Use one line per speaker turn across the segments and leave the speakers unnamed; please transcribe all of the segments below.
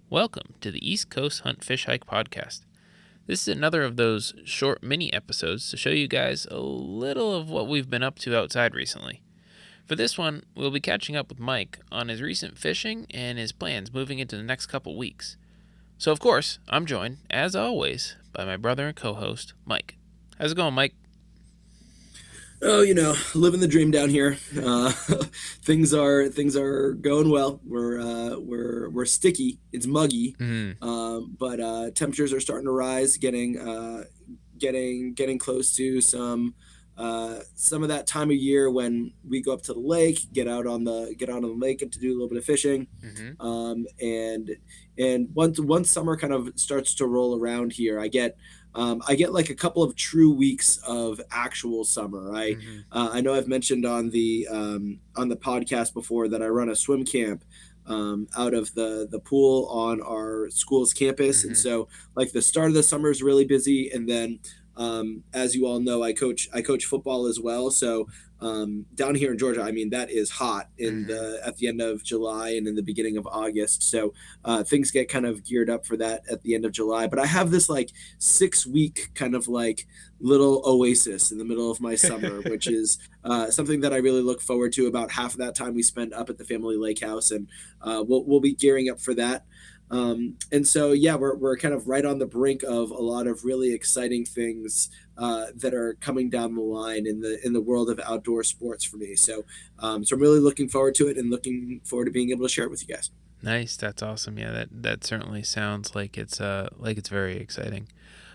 Welcome to the East Coast Hunt Fish Hike podcast. This is another of those short mini episodes to show you guys a little of what we've been up to outside recently. For this one, we'll be catching up with Mike on his recent fishing and his plans moving into the next couple weeks. So of course, I'm joined, as always, by my brother and co-host, Mike. How's it going, Mike?
Oh, living the dream down here. Things are going well. We're sticky. It's muggy,
Mm-hmm.
but temperatures are starting to rise. Getting close to some of that time of year when we go up to the lake, get out on the lake, and to do a little bit of fishing.
Mm-hmm.
And once summer kind of starts to roll around here, I get like a couple of true weeks of actual summer.
Mm-hmm.
I know I've mentioned on the podcast before that I run a swim camp out of the pool on our school's campus, and
Mm-hmm.
so like the start of the summer is really busy, and then as you all know, I coach football as well. So down here in Georgia, I mean that is hot
Mm-hmm.
at the end of July and in the beginning of August. So things get kind of geared up for that at the end of July. But I have this like 6 week kind of like little oasis in the middle of my summer, which is something that I really look forward to. About half of that time we spend up at the family lake house, and we'll be gearing up for that. And so, yeah, we're kind of right on the brink of a lot of really exciting things that are coming down the line in the world of outdoor sports for me. So I'm really looking forward to it and looking forward to being able to share it with you guys.
Nice, that's awesome. Yeah, that certainly sounds like it's very exciting.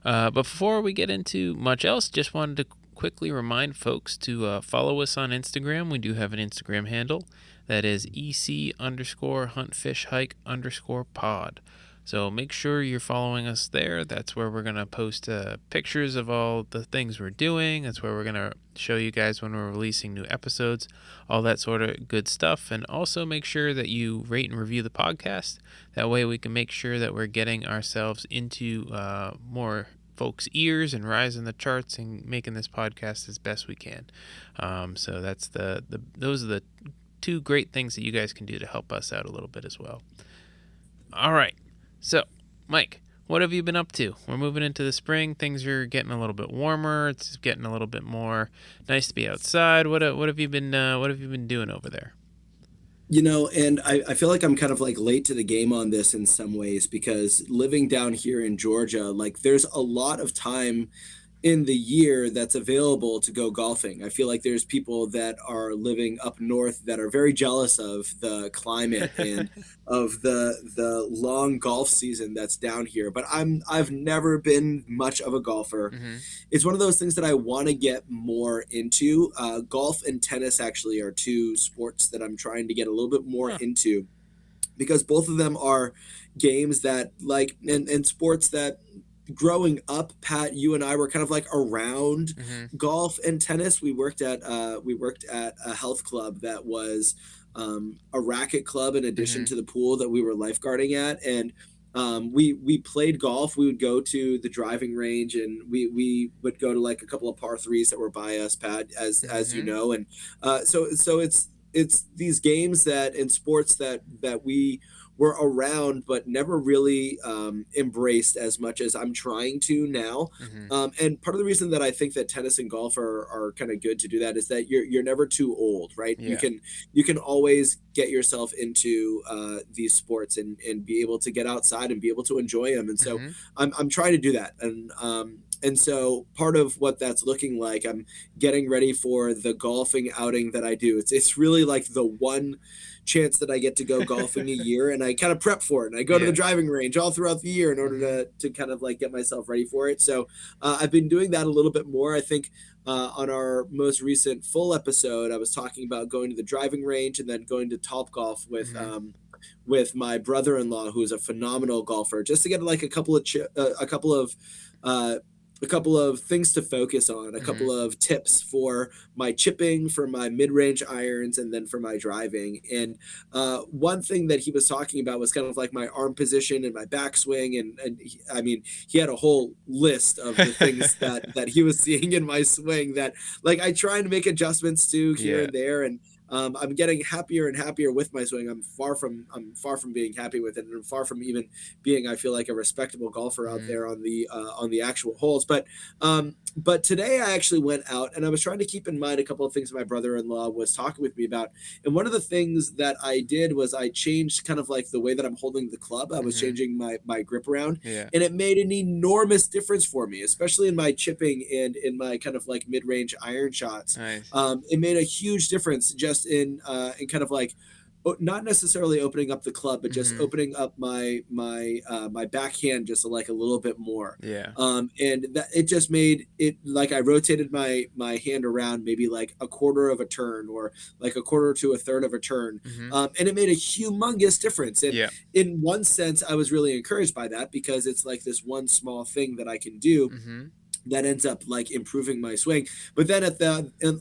But before we get into much else, just wanted to quickly remind folks to follow us on Instagram. We do have an Instagram handle that is ec_huntfishhike_pod. So make sure you're following us there. That's where we're going to post pictures of all the things we're doing. That's where we're going to show you guys when we're releasing new episodes, all that sort of good stuff. And also make sure that you rate and review the podcast. That way we can make sure that we're getting ourselves into more folks' ears and rising the charts and making this podcast as best we can. So that's those are the two great things that you guys can do to help us out a little bit as well. All right. So, Mike, what have you been up to? We're moving into the spring. Things are getting a little bit warmer. It's getting a little bit more nice to be outside. What have you been doing over there?
And I feel like I'm kind of like late to the game on this in some ways because living down here in Georgia, like there's a lot of time in the year that's available to go golfing. I feel like there's people that are living up north that are very jealous of the climate and of the long golf season that's down here. But I've never been much of a golfer.
Mm-hmm.
It's one of those things that I want to get more into. Golf and tennis actually are two sports that I'm trying to get a little bit more
Huh.
into because both of them are games that like and sports that growing up, Pat, you and I were kind of like around
Mm-hmm.
golf and tennis. We worked at a health club that was a racket club in addition
Mm-hmm.
to the pool that we were lifeguarding at, and we played golf. We would go to the driving range, and we would go to like a couple of par threes that were by us, Pat, as you
Mm-hmm.
know, and so it's these games that in sports that we were around but never really embraced as much as I'm trying to now.
Mm-hmm.
And part of the reason that I think that tennis and golf are kind of good to do that is that you're never too old, right? You
Yeah.
can you can always get yourself into these sports and be able to get outside and be able to enjoy them. And so
Mm-hmm.
I'm trying to do that. And so part of what that's looking like, I'm getting ready for the golfing outing that I do. It's really like the one chance that I get to go golfing a year, and I kind of prep for it. And I go to the
Yeah.
driving range all throughout the year in order
Mm-hmm.
to kind of like get myself ready for it. So I've been doing that a little bit more. I think on our most recent full episode, I was talking about going to the driving range and then going to Top Golf
Mm-hmm.
with my brother-in-law, who is a phenomenal golfer, just to get like uh, a couple of things to focus on, a
Mm-hmm.
couple of tips for my chipping, for my mid-range irons, and then for my driving. And one thing that he was talking about was kind of like my arm position and my backswing, I mean, he had a whole list of the things that he was seeing in my swing that like I try and make adjustments to here
Yeah.
and there, and I'm getting happier and happier with my swing. I'm far from being happy with it, and I'm far from even being, I feel like, a respectable golfer out
Mhm.
there on the actual holes. But today I actually went out and I was trying to keep in mind a couple of things my brother-in-law was talking with me about. And one of the things that I did was I changed kind of like the way that I'm holding the club. I was
Mhm.
changing my grip around,
Yeah.
and it made an enormous difference for me, especially in my chipping and in my kind of like mid-range iron shots.
Nice.
It made a huge difference just in kind of like not necessarily opening up the club, but just
Mhm.
opening up my backhand just like a little bit more.
Yeah.
And that it just made it like I rotated my hand around maybe like a quarter of a turn or like a quarter to a third of a turn,
Mhm.
and it made a humongous difference. And
Yeah.
in one sense, I was really encouraged by that because it's like this one small thing that I can do
Mhm.
that ends up like improving my swing. But then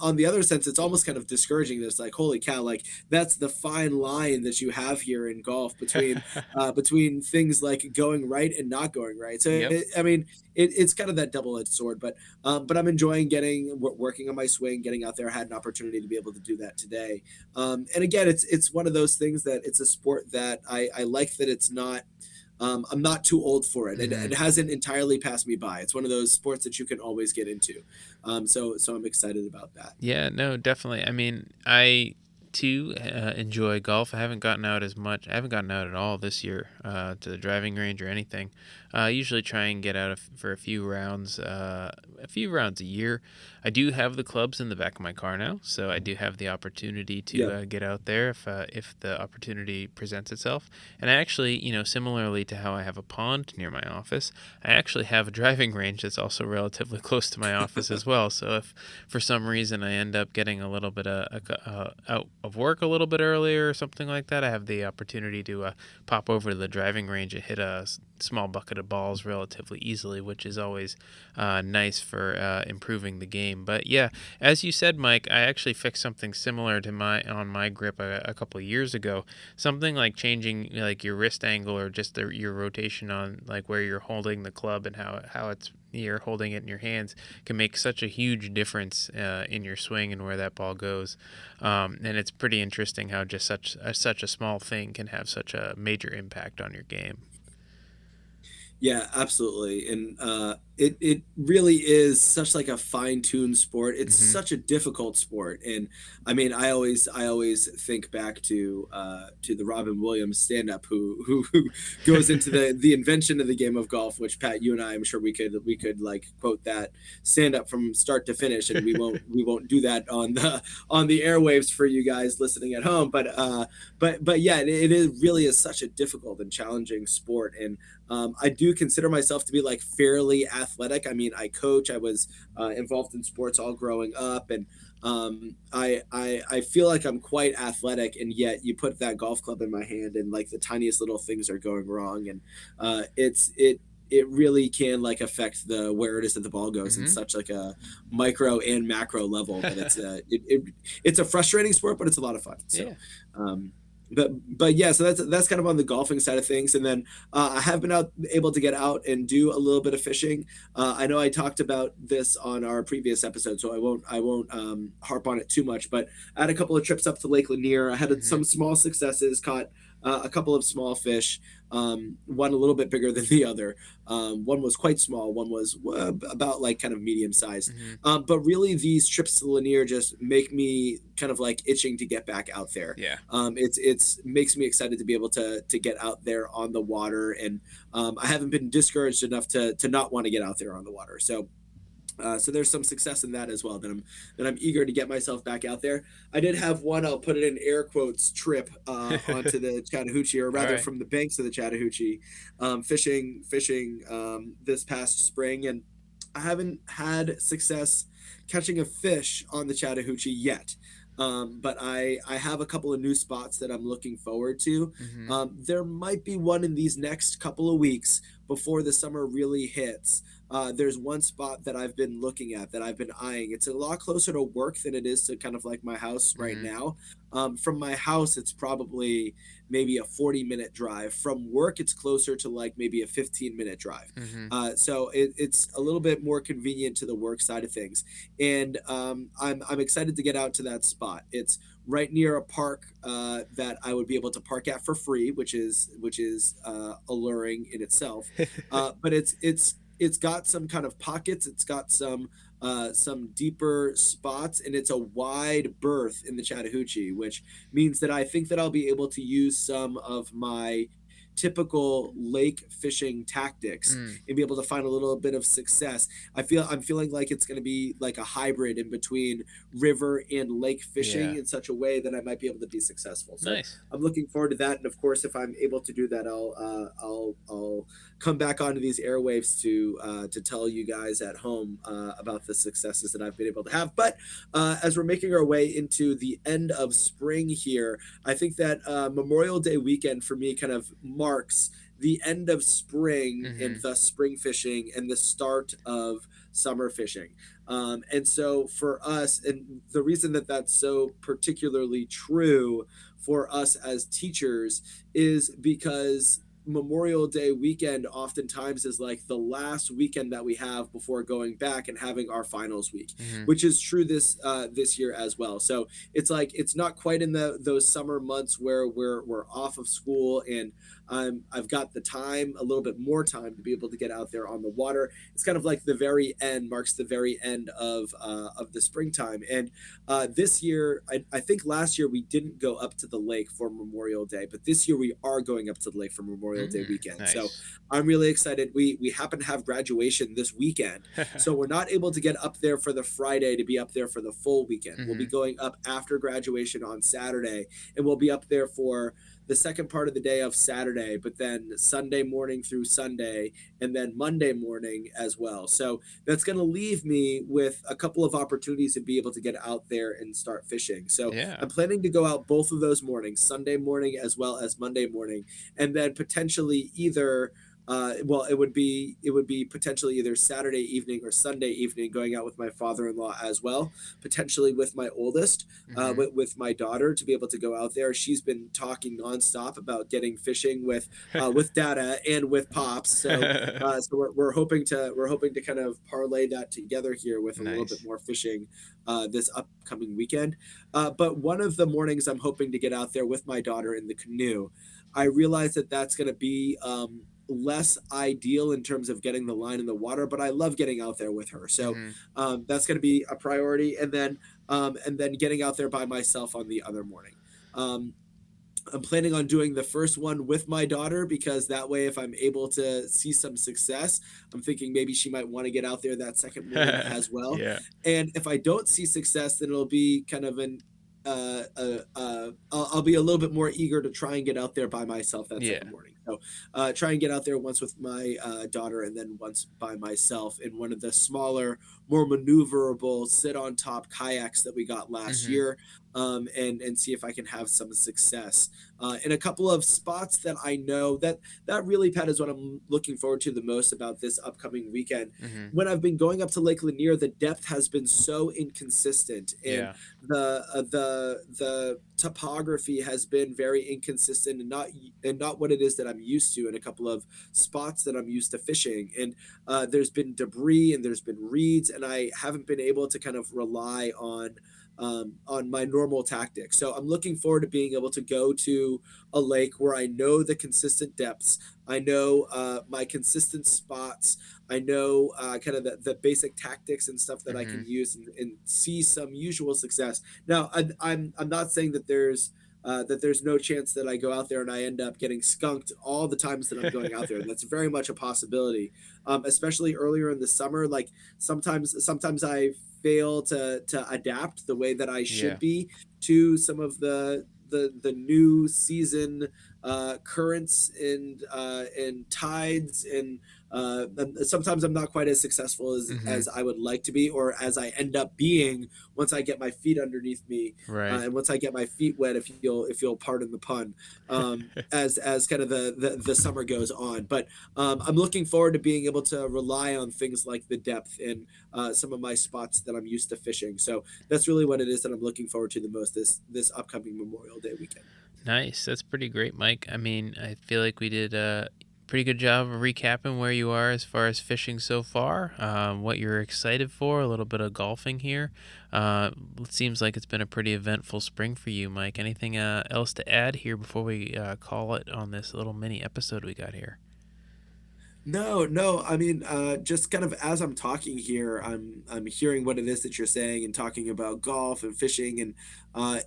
on the other sense, it's almost kind of discouraging. It's like, holy cow, like that's the fine line that you have here in golf between things like going right and not going right. So
Yep.
I mean, it's kind of that double-edged sword. But I'm enjoying working on my swing, getting out there. I had an opportunity to be able to do that today. And again, it's one of those things that it's a sport that I like that it's not, I'm not too old for it. It
Mhm.
hasn't entirely passed me by. It's one of those sports that you can always get into. So I'm excited about that.
Yeah, no, definitely. I mean, I too enjoy golf. I haven't gotten out as much. I haven't gotten out at all this year to the driving range or anything. I usually try and get out for a few rounds a year. I do have the clubs in the back of my car now, so I do have the opportunity to
Yeah.
get out there if the opportunity presents itself. And I actually, similarly to how I have a pond near my office, I actually have a driving range that's also relatively close to my office as well. So if for some reason I end up getting a little bit out of work a little bit earlier or something like that, I have the opportunity to pop over to the driving range and hit a small bucket of balls relatively easily, which is always nice for improving the game. But yeah, as you said, Mike, I actually fixed something similar to my grip a couple of years ago. Something like changing like your wrist angle or just your rotation on like where you're holding the club and how it's you're holding it in your hands can make such a huge difference in your swing and where that ball goes. And it's pretty interesting how just such a small thing can have such a major impact on your game.
Yeah, absolutely. And it really is such like a fine-tuned sport. It's
Hmm.
such a difficult sport. And I mean, I always think back to the Robin Williams stand-up who goes into the invention of the game of golf, which Pat, you and I'm sure we could like quote that stand-up from start to finish, and we won't do that on the airwaves for you guys listening at home. But yeah, it is really is such a difficult and challenging sport. And I do consider myself to be like fairly athletic. I mean, I coach. I was involved in sports all growing up, and I feel like I'm quite athletic. And yet, you put that golf club in my hand, and like the tiniest little things are going wrong, and it really can like affect the where it is that the ball goes in
Hmm.
such like a micro and macro level that it's a frustrating sport, but it's a lot of fun. So
Yeah.
um, but yeah, so that's kind of on the golfing side of things. And then I have been able to get out and do a little bit of fishing. I know I talked about this on our previous episode, so I won't harp on it too much. But I had a couple of trips up to Lake Lanier. I had
Hmm.
some small successes, caught a couple of small fish. One a little bit bigger than the other. One was quite small. One was about like kind of medium sized.
Hmm.
But really, these trips to Lanier just make me kind of like itching to get back out there.
Yeah.
It's makes me excited to be able to get out there on the water, and I haven't been discouraged enough to not want to get out there on the water. So there's some success in that as well that I'm eager to get myself back out there. I did have one, I'll put it in air quotes, trip onto the Chattahoochee, or
All
rather
right.
from the banks of the Chattahoochee, fishing this past spring, and I haven't had success catching a fish on the Chattahoochee yet. But I have a couple of new spots that I'm looking forward to.
Hmm.
There might be one in these next couple of weeks before the summer really hits. There's one spot that I've been looking at that I've been eyeing. It's a lot closer to work than it is to kind of like my house right
Hmm.
now. From my house, it's probably maybe a 40-minute drive. From work, it's closer to like maybe a 15-minute drive.
Hmm.
So it's a little bit more convenient to the work side of things. And I'm excited to get out to that spot. It's right near a park that I would be able to park at for free, which is alluring in itself. But it's got some kind of pockets. It's got some deeper spots, and it's a wide berth in the Chattahoochee, which means that I think that I'll be able to use some of my typical lake fishing tactics
Mm,
and be able to find a little bit of success. I'm feeling like it's going to be like a hybrid in between river and lake fishing
yeah.
in such a way that I might be able to be successful. So
Nice.
I'm looking forward to that. And of course, if I'm able to do that, I'll come back onto these airwaves to tell you guys at home about the successes that I've been able to have. But as we're making our way into the end of spring here, I think that Memorial Day weekend for me kind of marks the end of spring and
Mm-hmm.
thus spring fishing and the start of summer fishing. And so for us, and the reason that that's so particularly true for us as teachers is because Memorial Day weekend oftentimes is like the last weekend that we have before going back and having our finals week,
Mm-hmm.
which is true this year as well. So it's like it's not quite in the those summer months where we're off of school and I've got the time, a little bit more time to be able to get out there on the water. It's kind of like the very end marks the very end of the springtime. And this year, I think last year we didn't go up to the lake for Memorial Day, but this year we are going up to the lake for Memorial Day
Mm,
weekend. So
nice.
I'm really excited. We happen to have graduation this weekend, so we're not able to get up there for the Friday to be up there for the full weekend. We'll be
Mm-hmm.
going up after graduation on Saturday, and we'll be up there for the second part of the day of Saturday, but then Sunday morning through Sunday, and then Monday morning as well. So that's going to leave me with a couple of opportunities to be able to get out there and start fishing. So
Yeah.
I'm planning to go out both of those mornings, Sunday morning as well as Monday morning, and then potentially either well, it would be potentially either Saturday evening or Sunday evening going out with my father-in-law as well, potentially with my oldest,
Mm-hmm.
with my daughter to be able to go out there. She's been talking nonstop about getting fishing with Dada and with Pops. So we're hoping to kind of parlay that together here with a little bit
Nice.
more fishing this upcoming weekend. But one of the mornings I'm hoping to get out there with my daughter in the canoe. I realize that that's going to be less ideal in terms of getting the line in the water, but I love getting out there with her. So
Mm-hmm.
that's going to be a priority, and then getting out there by myself on the other morning. Um, I'm planning on doing the first one with my daughter because that way, if I'm able to see some success, I'm thinking maybe she might want to get out there that second morning as well.
Yeah.
And if I don't see success, then it'll be kind of I'll be a little bit more eager to try and get out there by myself that
Yeah.
second morning. So try and get out there once with my daughter and then once by myself in one of the smaller, more maneuverable sit on top kayaks that we got last
Mm-hmm.
year, and see if I can have some success in a couple of spots that I know that really, Pat, is what I'm looking forward to the most about this upcoming weekend.
Mm-hmm.
When I've been going up to Lake Lanier, the depth has been so inconsistent, and
Yeah.
the topography has been very inconsistent and not what it is that I'm used to in a couple of spots that I'm used to fishing. And there's been debris and there's been reeds, and I haven't been able to kind of rely on my normal tactics. So I'm looking forward to being able to go to a lake where I know the consistent depths. I know my consistent spots. I know kind of the basic tactics and stuff that I
Mm-hmm.
can use and see some usual success. Now, I'm not saying that there's no chance that I go out there and I end up getting skunked all the times that I'm going out there. That's very much a possibility, especially earlier in the summer. Like sometimes I fail to adapt the way that I should
Yeah.
be to some of the new season currents and tides and sometimes I'm not quite as successful
Mm-hmm.
as I would like to be or as I end up being once I get my feet underneath me
Right.
and once I get my feet wet, if you'll pardon the pun, as kind of the summer goes on. But I'm looking forward to being able to rely on things like the depth and some of my spots that I'm used to fishing. So that's really what it is that I'm looking forward to the most this upcoming Memorial Day weekend.
Nice. That's pretty great, Mike. I mean, I feel like we did pretty good job of recapping where you are as far as fishing so far, what you're excited for, a little bit of golfing here. It seems like it's been a pretty eventful spring for you, Mike. Anything else to add here before we call it on this little mini episode we got here?
No, no. I mean, just kind of as I'm talking here, I'm hearing what it is that you're saying and talking about golf and fishing, and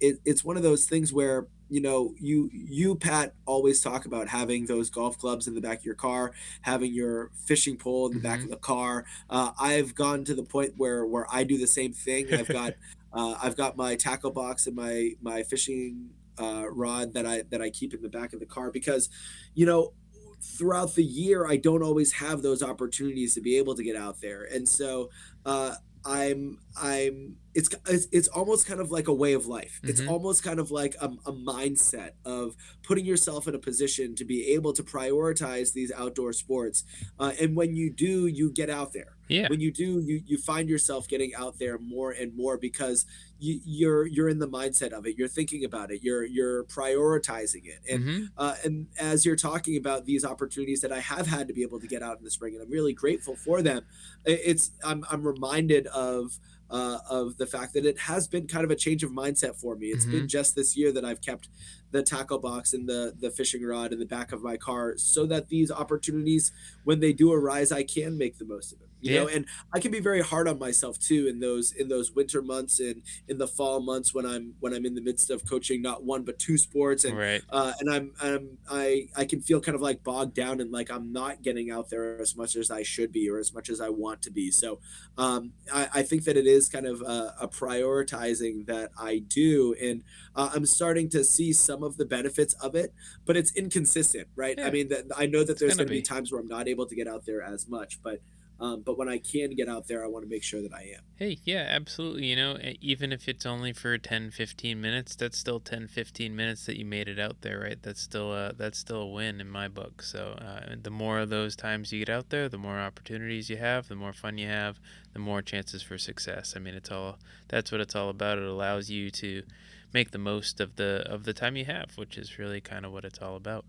it's one of those things where you Pat always talk about having those golf clubs in the back of your car, having your fishing pole in the back
Mm-hmm.
of the car. I've gone to the point where I do the same thing. I've got my tackle box and my fishing rod that I keep in the back of the car because you know throughout the year I don't always have those opportunities to be able to get out there, and so uh I'm it's almost kind of like a way of life. It's
Mm-hmm.
almost kind of like a mindset of putting yourself in a position to be able to prioritize these outdoor sports, and when you do, you get out there.
Yeah.
When you do, you find yourself getting out there more and more because you're in the mindset of it. You're thinking about it. You're prioritizing it,
Mm-hmm.
and as you're talking about these opportunities that I have had to be able to get out in the spring, and I'm really grateful for them. I'm reminded of the fact that it has been kind of a change of mindset for me. It's
Mm-hmm.
been just this year that I've kept the tackle box and the fishing rod in the back of my car so that these opportunities, when they do arise, I can make the most of them.
Yeah.
And I can be very hard on myself too in those winter months and in the fall months when I'm in the midst of coaching not one but two sports,
Right.
and I can feel kind of like bogged down and like I'm not getting out there as much as I should be or as much as I want to be. So I think that it is kind of a prioritizing that I do, and I'm starting to see some of the benefits of it, but it's inconsistent, right? I
Yeah.
mean, I know that
It's
there's
gonna
going to be
be.
times where I'm not able to get out there as much, but when I can get out there, I want to make sure that I am.
Hey, yeah, absolutely. Even if it's only for 10, 15 minutes, that's still 10, 15 minutes that you made it out there, right? That's still a win in my book. So, the more of those times you get out there, the more opportunities you have, the more fun you have, the more chances for success. I mean, that's what it's all about. It allows you to make the most of the time you have, which is really kind of what it's all about.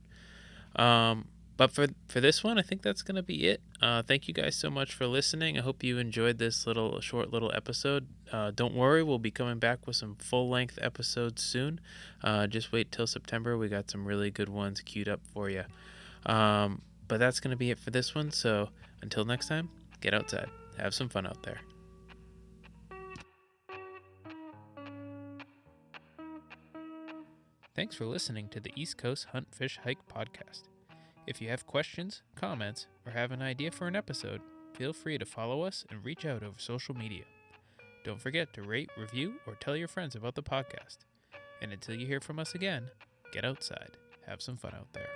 But for this one, I think that's gonna be it. Thank you guys so much for listening. I hope you enjoyed this short little episode. Don't worry, we'll be coming back with some full length episodes soon. Just wait till September. We got some really good ones queued up for you. But that's gonna be it for this one. So until next time, get outside, have some fun out there. Thanks for listening to the East Coast Hunt Fish Hike podcast. If you have questions, comments, or have an idea for an episode, feel free to follow us and reach out over social media. Don't forget to rate, review, or tell your friends about the podcast. And until you hear from us again, get outside. Have some fun out there.